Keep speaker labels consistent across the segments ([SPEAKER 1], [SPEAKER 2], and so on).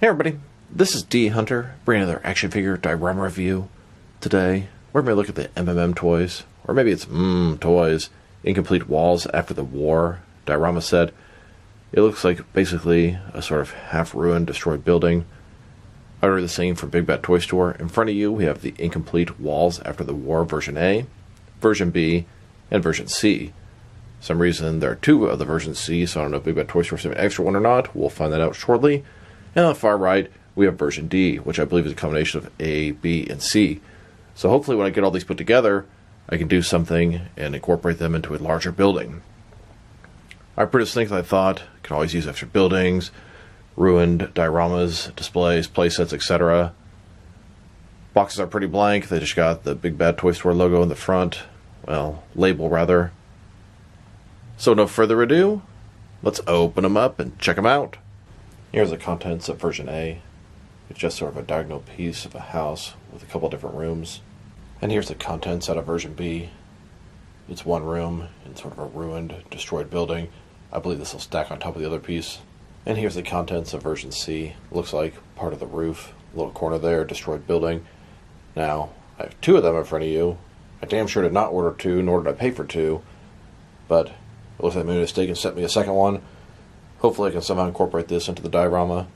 [SPEAKER 1] Hey everybody, this is D Hunter, bringing another action figure diorama review. Today, we're going to look at the MMMTOYS, or maybe it's Toys, Incomplete Walls After the War. Diorama said it looks like basically a sort of half-ruined, destroyed building. Under the same from Big Bad Toy Store. In front of you, we have the Incomplete Walls After the War version A, version B, and version C. For some reason, there are two of the version C, so I don't know if Big Bad Toy Store sent an extra one or not. We'll find that out shortly. And on the far right, we have version D, which I believe is a combination of A, B, and C. So hopefully when I get all these put together, I can do something and incorporate them into a larger building. I produced things I thought could always use extra buildings, ruined dioramas, displays, playsets, etc. Boxes are pretty blank. They just got the Big Bad Toy Store logo in the front. Well, label rather. So no further ado, let's open them up and check them out. Here's the contents of version A. It's just sort of a diagonal piece of a house with a couple different rooms. And here's the contents out of version B. It's one room in sort of a ruined, destroyed building. I believe this will stack on top of the other piece. And here's the contents of version C. Looks like part of the roof, a little corner there, destroyed building. Now, I have two of them in front of you. I damn sure did not order two, nor did I pay for two. But it looks like I made a mistake and sent me a second one. Hopefully I can somehow incorporate this into the diorama.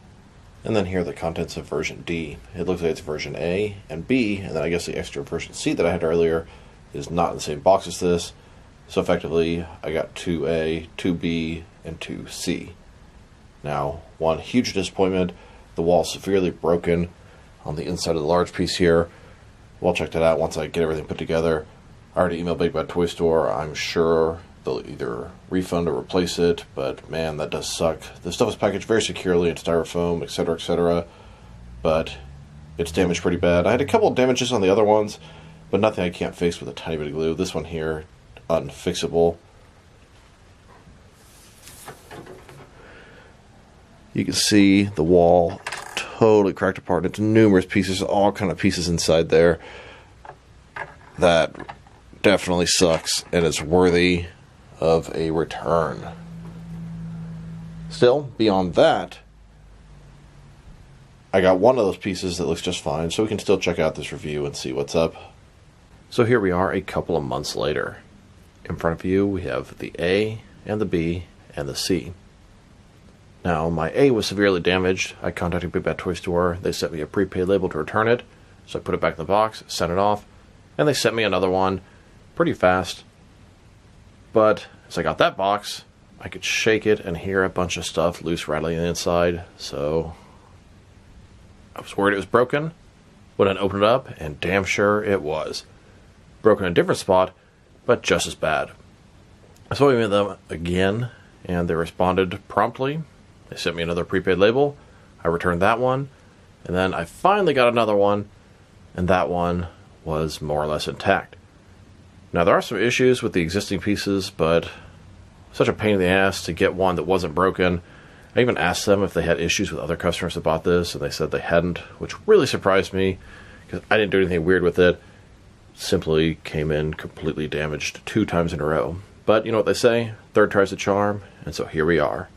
[SPEAKER 1] And then here are the contents of version D. It looks like it's version A and B, and then I guess the extra version C that I had earlier is not in the same box as this. So effectively, I got 2A, 2B, and 2C. Now, one huge disappointment, the wall is severely broken on the inside of the large piece here. We'll check that out once I get everything put together. I already emailed Big Bad Toy Store. I'm sure they'll either refund or replace it, but man, that does suck. This stuff is packaged very securely in styrofoam, etc., but it's damaged pretty bad. I had a couple of damages on the other ones, but nothing I can't fix with a tiny bit of glue. This one here, unfixable. You can see the wall totally cracked apart into numerous pieces, all kind of pieces inside there. That definitely sucks, and it's worthy of a return. Still, beyond that, I got one of those pieces that looks just fine, so we can still check out this review and see what's up. So here we are a couple of months later. In front of you, we have the A and the B and the C. Now, my A was severely damaged. I contacted Big Bad Toy Store. They sent me a prepaid label to return it, so I put it back in the box, sent it off, and they sent me another one pretty fast. But as I got that box, I could shake it and hear a bunch of stuff loose rattling inside, so I was worried it was broken. Went and opened it up, and damn sure it was. Broken in a different spot, but just as bad. So I emailed them again, and they responded promptly. They sent me another prepaid label. I returned that one, and then I finally got another one, and that one was more or less intact. Now, there are some issues with the existing pieces, but such a pain in the ass to get one that wasn't broken. I even asked them if they had issues with other customers that bought this, and they said they hadn't, which really surprised me, because I didn't do anything weird with it. Simply came in completely damaged 2 times in a row. But you know what they say, third tries the charm, and so here we are.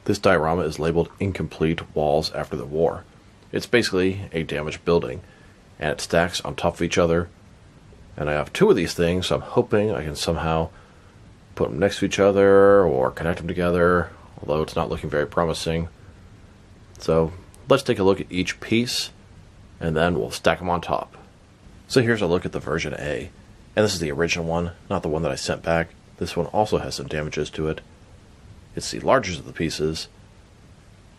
[SPEAKER 1] This diorama is labeled Incomplete Walls After the War. It's basically a damaged building, and it stacks on top of each other. And I have 2 of these things, so I'm hoping I can somehow put them next to each other or connect them together, although it's not looking very promising. So let's take a look at each piece, and then we'll stack them on top. So here's a look at the version A. And this is the original one, not the one that I sent back. This one also has some damages to it. It's the largest of the pieces.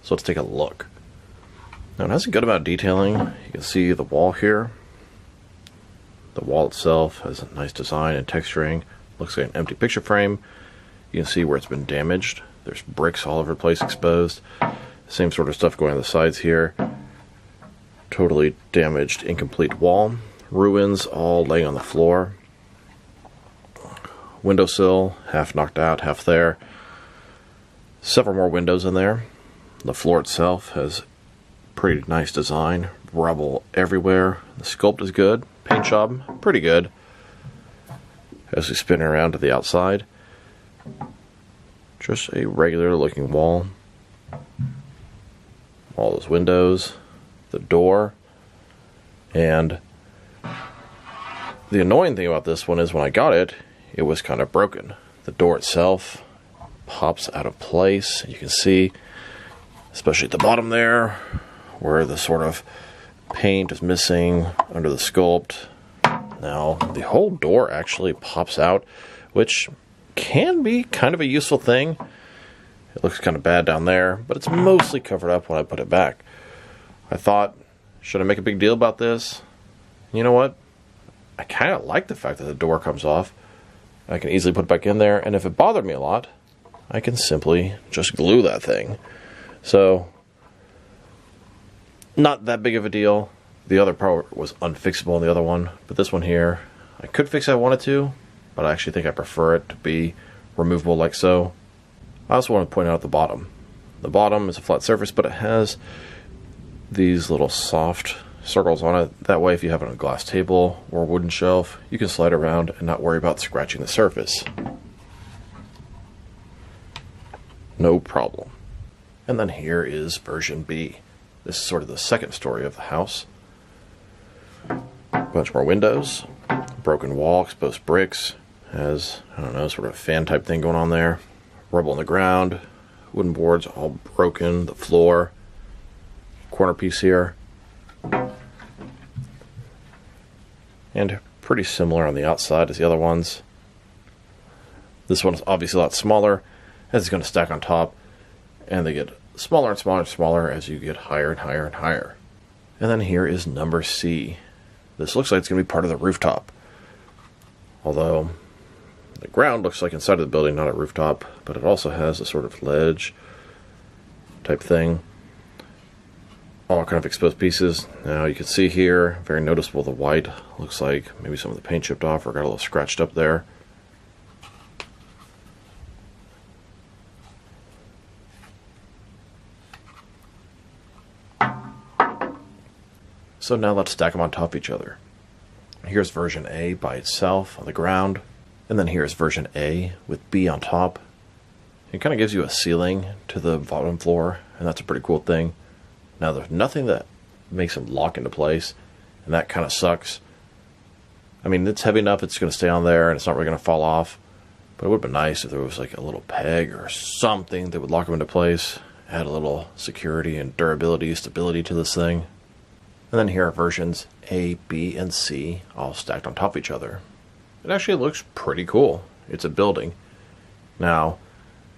[SPEAKER 1] So let's take a look. Now it has a good amount of detailing. You can see the wall here. The wall itself has a nice design and texturing. Looks like an empty picture frame. You can see where it's been damaged. There's bricks all over the place exposed. Same sort of stuff going on the sides here. Totally damaged, incomplete wall. Ruins all laying on the floor. Windowsill, half knocked out, half there. Several more windows in there. The floor itself has pretty nice design. Rubble everywhere. The sculpt is good. Paint job, pretty good. As we spin around to the outside, Just a regular looking wall. all those windows, the door, and the annoying thing about this one is when I got it, it was kind of broken. The door itself pops out of place. You can see, especially at the bottom there, where the sort of paint is missing under the sculpt. Now, the whole door actually pops out, which can be kind of a useful thing. It looks kind of bad down there, but it's mostly covered up when I put it back. I thought, should I make a big deal about this? You know what? I kind of like the fact that the door comes off. I can easily put it back in there, and if it bothered me a lot, I can simply just glue that thing. So, not that big of a deal. The other part was unfixable in the other one, but this one here, I could fix it if I wanted to, but I actually think I prefer it to be removable like so. I also want to point out the bottom. The bottom is a flat surface, but it has these little soft circles on it. That way, if you have it on a glass table or a wooden shelf, you can slide around and not worry about scratching the surface. No problem. And then here is version B. This is sort of the second story of the house. A bunch more windows, broken wall, exposed bricks, has, I don't know, sort of a fan type thing going on there. Rubble on the ground, wooden boards all broken, the floor, corner piece here. And pretty similar on the outside as the other ones. This one is obviously a lot smaller, as it's going to stack on top, and they get smaller and smaller and smaller as you get higher and higher and higher. And then here is number C. This looks like it's going to be part of the rooftop. Although the ground looks like inside of the building, not a rooftop, but it also has a sort of ledge type thing. All kind of exposed pieces. Now you can see here, very noticeable, the white looks like maybe some of the paint chipped off or got a little scratched up there. So now let's stack them on top of each other. Here's version A by itself on the ground, and then here's version A with B on top. It kind of gives you a ceiling to the bottom floor, and that's a pretty cool thing. Now there's nothing that makes them lock into place, and that kind of sucks. I mean, it's heavy enough it's going to stay on there and it's not really going to fall off, but it would have been nice if there was like a little peg or something that would lock them into place, add a little security and durability, stability to this thing. And then here are versions A, B, and C all stacked on top of each other. It actually looks pretty cool. It's a building. Now,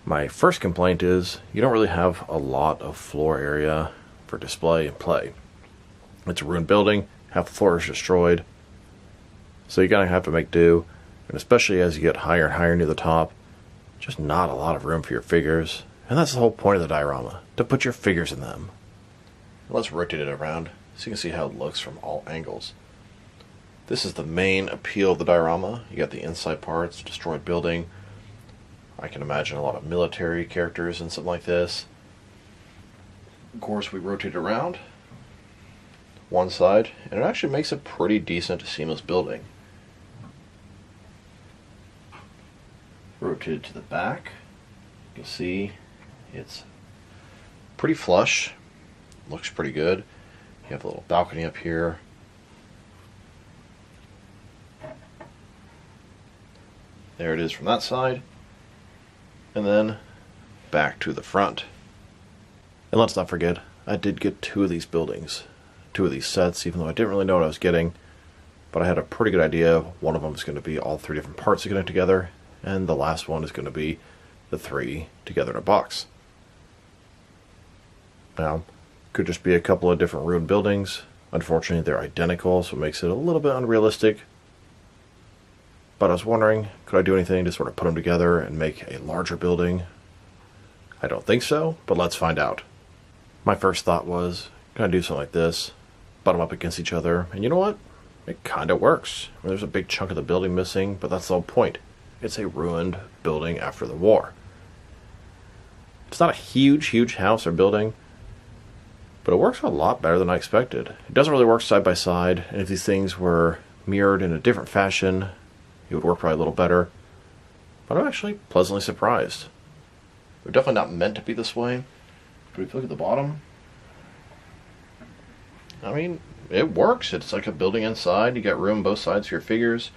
[SPEAKER 1] my first complaint is you don't really have a lot of floor area for display and play. It's a ruined building, half the floor is destroyed, so you're going to have to make do, and especially as you get higher and higher near the top, just not a lot of room for your figures, and that's the whole point of the diorama, to put your figures in them. Let's rotate it around so you can see how it looks from all angles. This is the main appeal of the diorama. You got the inside parts, destroyed building. I can imagine a lot of military characters and something like this. Of course, we rotate around one side, and it actually makes a pretty decent seamless building. Rotated to the back, you can see it's pretty flush, looks pretty good. You have a little balcony up here. There it is from that side, and then back to the front. And let's not forget, I did get two of these buildings, two of these sets, even though I didn't really know what I was getting, but I had a pretty good idea. One of them is going to be all three different parts that connect together, and the last one is going to be the three together in a box. Now, could just be a couple of different ruined buildings. Unfortunately, they're identical, so it makes it a little bit unrealistic. But I was wondering, could I do anything to sort of put them together and make a larger building? I don't think so, but let's find out. My first thought was, can I do something like this? Butt them up against each other, and you know what? It kind of works. I mean, there's a big chunk of the building missing, but that's the whole point. It's a ruined building after the war. It's not a huge house or building, but it works a lot better than I expected. It doesn't really work side by side, and if these things were mirrored in a different fashion, it would work probably a little better. But I'm actually pleasantly surprised. They're definitely not meant to be this way. But if you look at the bottom, I mean, it works. It's like a building inside. You got room both sides for your figures.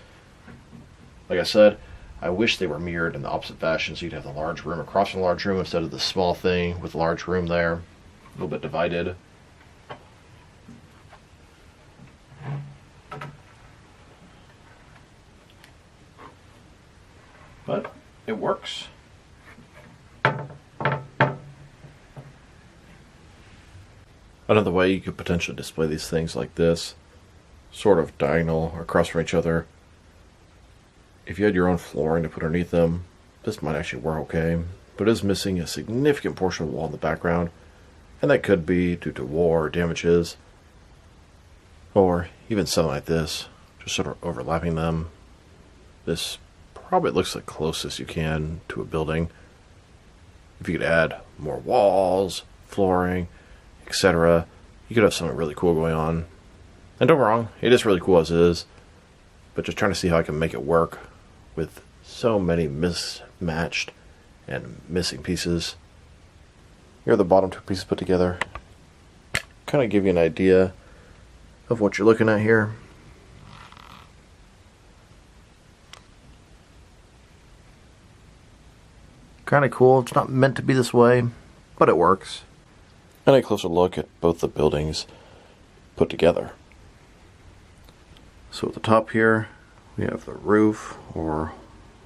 [SPEAKER 1] Like I said, I wish they were mirrored in the opposite fashion, so you'd have the large room across from the large room instead of the small thing with the large room there. A little bit divided. But it works. Another way you could potentially display these things like this, sort of diagonal across from each other. If you had your own flooring to put underneath them, this might actually work okay, but it is missing a significant portion of the wall in the background, and that could be due to war or damages, or even something like this, just sort of overlapping them. This probably looks the closest you can to a building. If you could add more walls, flooring, etc., you could have something really cool going on. And don't get me wrong, it is really cool as it is, but just trying to see how I can make it work with so many mismatched and missing pieces. Here are the bottom two pieces put together. Kind of give you an idea of what you're looking at here. Kind of cool. It's not meant to be this way, but it works. And a closer look at both the buildings put together. So at the top here, we have the roof, or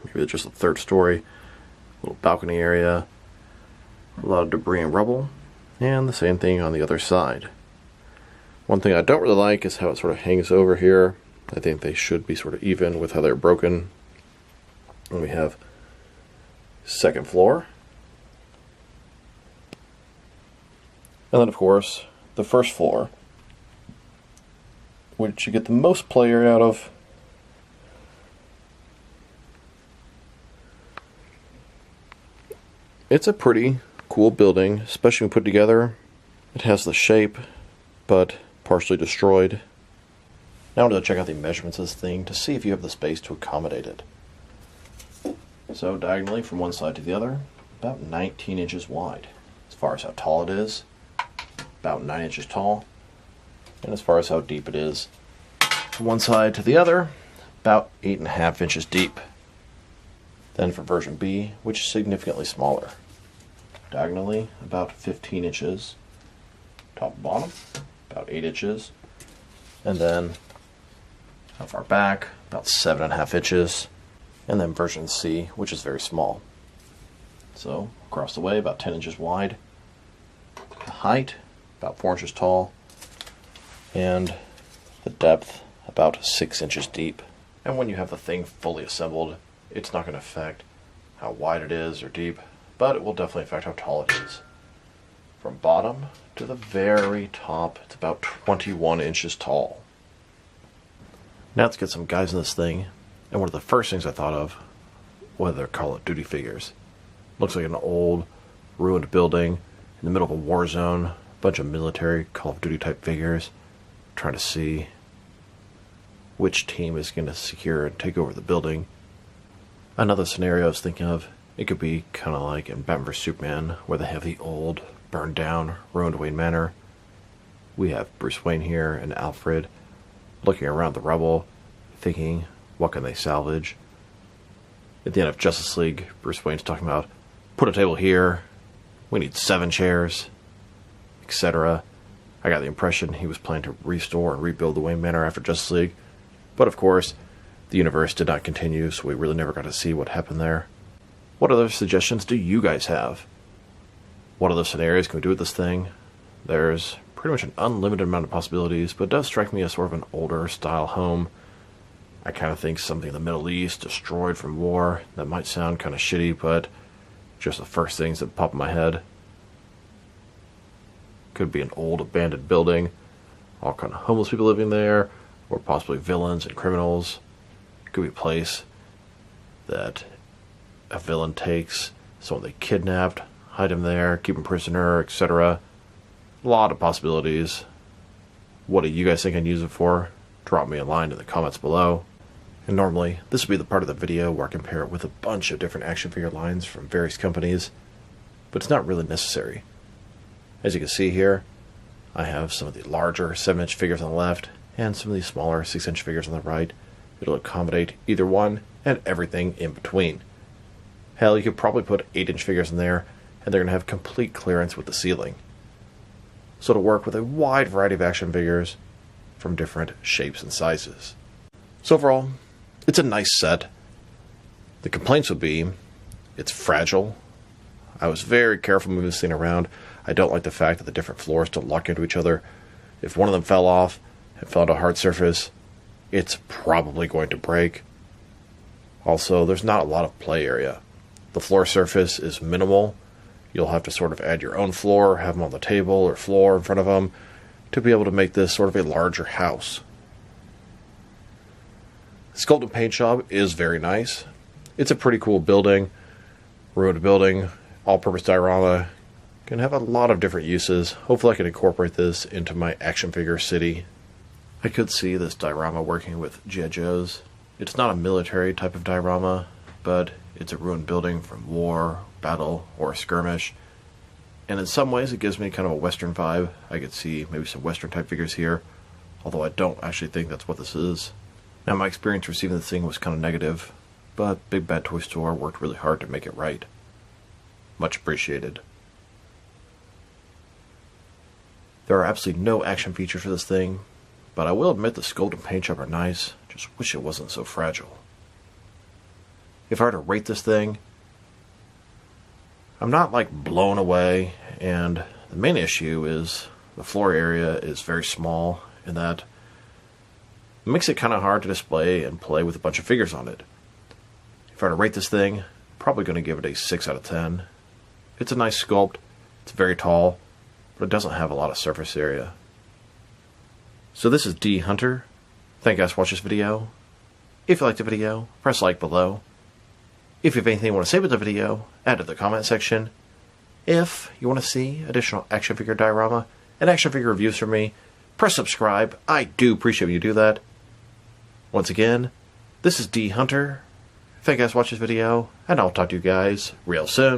[SPEAKER 1] maybe just the third story, little balcony area, a lot of debris and rubble, and the same thing on the other side. One thing I don't really like is how it sort of hangs over here. I think they should be sort of even with how they're broken. And we have second floor. And then, of course, the first floor, which you get the most play area out of. It's a pretty cool building, especially when put together. It has the shape, but partially destroyed. Now I'm going to check out the measurements of this thing to see if you have the space to accommodate it. So diagonally from one side to the other, about 19 inches wide. As far as how tall it is, about 9 inches tall. And as far as how deep it is, from one side to the other, about 8.5 inches deep. Then for version B, which is significantly smaller. Diagonally, about 15 inches. Top and bottom, about 8 inches. And then, how far back, about 7.5 inches. And then version C, which is very small. So, across the way, about 10 inches wide. The height, about 4 inches tall. And the depth, about 6 inches deep. And when you have the thing fully assembled, it's not going to affect how wide it is or deep, but it will definitely affect how tall it is. From bottom to the very top, it's about 21 inches tall. Now let's get some guys in this thing, and one of the first things I thought of was their Call of Duty figures. Looks like an old, ruined building in the middle of a war zone, a bunch of military Call of Duty type figures, trying to see which team is going to secure and take over the building. Another scenario I was thinking of, it could be kind of like in Batman vs Superman, where they have the old, burned down, ruined Wayne Manor. We have Bruce Wayne here and Alfred looking around the rubble, thinking, what can they salvage? At the end of Justice League, Bruce Wayne's talking about, put a table here, we need 7 chairs, etc. I got the impression he was planning to restore and rebuild the Wayne Manor after Justice League, but of course, the universe did not continue, so we really never got to see what happened there. What other suggestions do you guys have? What other scenarios can we do with this thing? There's pretty much an unlimited amount of possibilities, but it does strike me as sort of an older style home. I kind of think something in the Middle East, destroyed from war. That might sound kind of shitty, but just the first things that pop in my head. Could be an old abandoned building, all kind of homeless people living there, or possibly villains and criminals. Could be a place that a villain takes, someone they kidnapped, hide him there, keep him prisoner, etc. A lot of possibilities. What do you guys think I'd use it for? Drop me a line in the comments below. And normally, this would be the part of the video where I compare it with a bunch of different action figure lines from various companies, but it's not really necessary. As you can see here, I have some of the larger 7-inch figures on the left and some of the smaller 6-inch figures on the right. It'll accommodate either one and everything in between. Hell, you could probably put 8-inch figures in there and they're going to have complete clearance with the ceiling. So it'll work with a wide variety of action figures from different shapes and sizes. So overall, it's a nice set. The complaints would be, it's fragile. I was very careful moving this thing around. I don't like the fact that the different floors don't lock into each other. If one of them fell off and fell onto a hard surface, it's probably going to break. Also, there's not a lot of play area. The floor surface is minimal. You'll have to sort of add your own floor, have them on the table or floor in front of them to be able to make this sort of a larger house. The sculpt and paint job is very nice. It's a pretty cool building, ruined building, all-purpose diorama. Can have a lot of different uses. Hopefully I can incorporate this into my action figure city. I could see this diorama working with G.I. Joes. It's not a military type of diorama, but it's a ruined building from war, battle, or a skirmish. And in some ways it gives me kind of a Western vibe. I could see maybe some Western type figures here, although I don't actually think that's what this is. Now my experience receiving this thing was kind of negative, but Big Bad Toy Store worked really hard to make it right. Much appreciated. There are absolutely no action features for this thing, but I will admit the sculpt and paint job are nice. Just wish it wasn't so fragile. If I were to rate this thing, I'm not like blown away, and the main issue is the floor area is very small, and that makes it kind of hard to display and play with a bunch of figures on it. If I were to rate this thing, I'm probably going to give it a 6 out of 10. It's a nice sculpt, it's very tall, but it doesn't have a lot of surface area. So this is D Hunter. Thank you guys for watching this video. If you liked the video, press like below. If you have anything you want to say about the video, add it to the comment section. If you want to see additional action figure diorama and action figure reviews from me, press subscribe. I do appreciate when you do that. Once again, this is D Hunter. Thank you guys for watching this video, and I'll talk to you guys real soon.